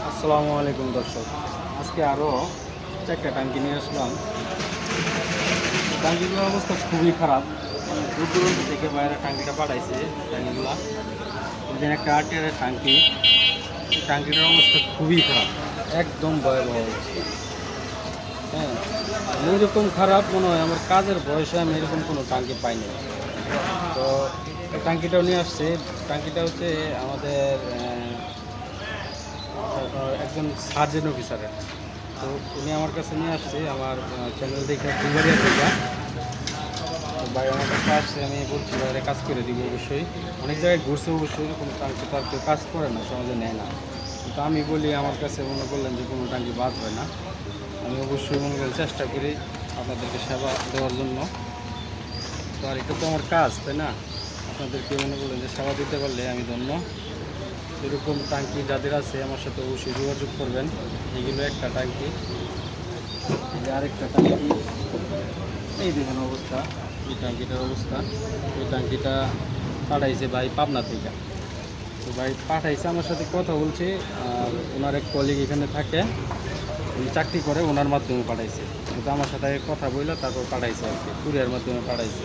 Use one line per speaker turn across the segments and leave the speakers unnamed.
আসসালামু আলাইকুম দর্শক, আজকে আরও চারটা ট্যাঙ্কি নিয়ে আসলাম। ট্যাঙ্কিগুলোর অবস্থা খুবই খারাপ, দূর দূরান্ত থেকে বাইরে ট্যাঙ্কিটা পাঠাইছে। ট্যাঙ্কিগুলা ওদের একটা আর্টিয়ারের ট্যাঙ্কি, এই ট্যাঙ্কিটার অবস্থা খুবই খারাপ, একদম ভয়াবহ অবস্থা। হ্যাঁ, এইরকম খারাপ মনে হয় আমার কাজের বয়সে আমি এরকম কোনো ট্যাঙ্কি পাইনি। তো এই ট্যাঙ্কিটাও নিয়ে আসছে। ট্যাঙ্কিটা হচ্ছে আমাদের একজন সার্জেন অফিসারের। তো উনি আমার কাছে নিয়ে আসছে, আমার চ্যানেল দেখে ফুলবাড়িয়া থেকে। তো ভাই আমার কাছে আসছে, আমি বলছি বাইরে কাজ করে দিব অবশ্যই। অনেক জায়গায় ঘুরছে অবশ্যই, কোনো টাঙ্কি তো আর কেউ কাজ করে না, সমাজে নেয় না। কিন্তু আমি বলি আমার কাছে মনে করলেন যে কোনো টাঙ্কি বাদ হয় না, আমি অবশ্যই মনে করি চেষ্টা করি আপনাদেরকে সেবা দেওয়ার জন্য। তো আর এটা তো আমার কাজ, তাই না? আপনাদেরকে মনে করলেন যে সেবা দিতে পারলে আমি ধন্য। এরকম ট্যাঙ্কি যাদের আছে আমার সাথে অবশ্যই যোগাযোগ করবেন। এইগুলো একটা ট্যাঙ্কি, আরেকটা ট্যাঙ্কি, এই দেখেন অবস্থা, এই ট্যাঙ্কিটার অবস্থা। এই ট্যাঙ্কিটা পাঠাইছে ভাই পাবনা থেকে। তো ভাই পাঠাইছে, আমার সাথে কথা বলছে। আর ওনার এক কলিগ এখানে থাকে, উনি চাকরি করে, ওনার মাধ্যমে পাঠাইছে। কিন্তু আমার সাথে আগে কথা বললো, তারপর পাঠাইছে আর কি, কুরিয়ার মাধ্যমে পাঠাইছে।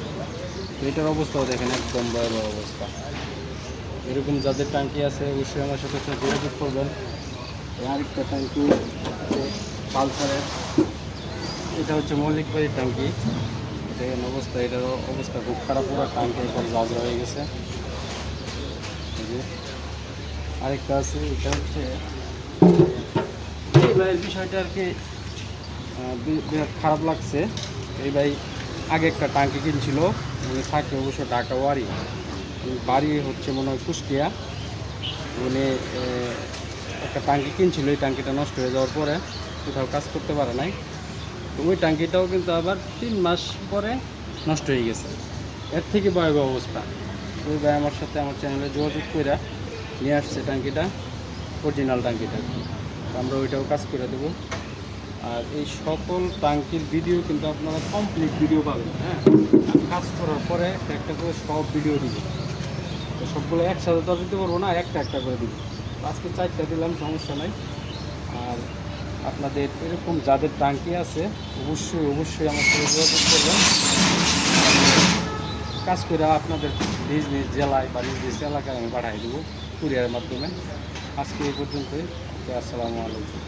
তো এটার অবস্থাও দেখেন একদম ভয়াবহ অবস্থা। এরকম যাদের ট্যাঙ্কি আছে অবশ্যই আমার সাথে যোগাযোগ করবেন। আরেকটা ট্যাঙ্কি হচ্ছে পালসারের, এটা হচ্ছে মল্লিক বাড়ির ট্যাঙ্কি। দেখেন অবস্থা, এটারও অবস্থা খুব খারাপ, পুরো ট্যাঙ্কি একবার জাজরা হয়ে গেছে। আরেকটা আছে, এটা হচ্ছে এই ভাইয়ের বিষয়টা আর কি বিরাট খারাপ লাগছে। এই ভাই আগে একটা ট্যাঙ্কি কিনছিল, উনি থাকে অবশ্য ঢাকা বাড়ি হচ্ছে মনে হয় কুষ্টিয়া। উনি একটা ট্যাঙ্কি কিনছিল, এই ট্যাঙ্কিটা নষ্ট হয়ে যাওয়ার পরে কোথাও কাজ করতে পারে নাই। তো ওই ট্যাঙ্কিটাও কিন্তু আবার 3 মাস পরে নষ্ট হয়ে গেছে। এর থেকে ভয়াবহ অবস্থা। ওই ভাই আমার সাথে আমার চ্যানেলে যোগাযোগ করে নিয়ে আসছে ট্যাঙ্কিটা, অরিজিনাল ট্যাঙ্কিটা। তো আমরা ওইটাও কাজ করে দেবো। আর এই সকল ট্যাঙ্কির ভিডিও কিন্তু আপনারা কমপ্লিট ভিডিও পাবেন। হ্যাঁ, কাজ করার পরে একটা একটা করে সব ভিডিও দিব। তো সবগুলো একসাথে তো দিতে পারবো না, একটা একটা করে দিব। আজকে 4টা দিলাম, সমস্যা নাই। আর আপনাদের এরকম যাদের ট্যাঙ্কি আছে অবশ্যই অবশ্যই আমার সাথে যোগাযোগ করবেন। কাজ করে আপনাদের নিজ নিজ জেলায় বা নিজ নিজ এলাকায় আমি পাঠিয়ে দেবো কুরিয়ারের মাধ্যমে। আজকে এই পর্যন্তই। আসসালামু আলাইকুম।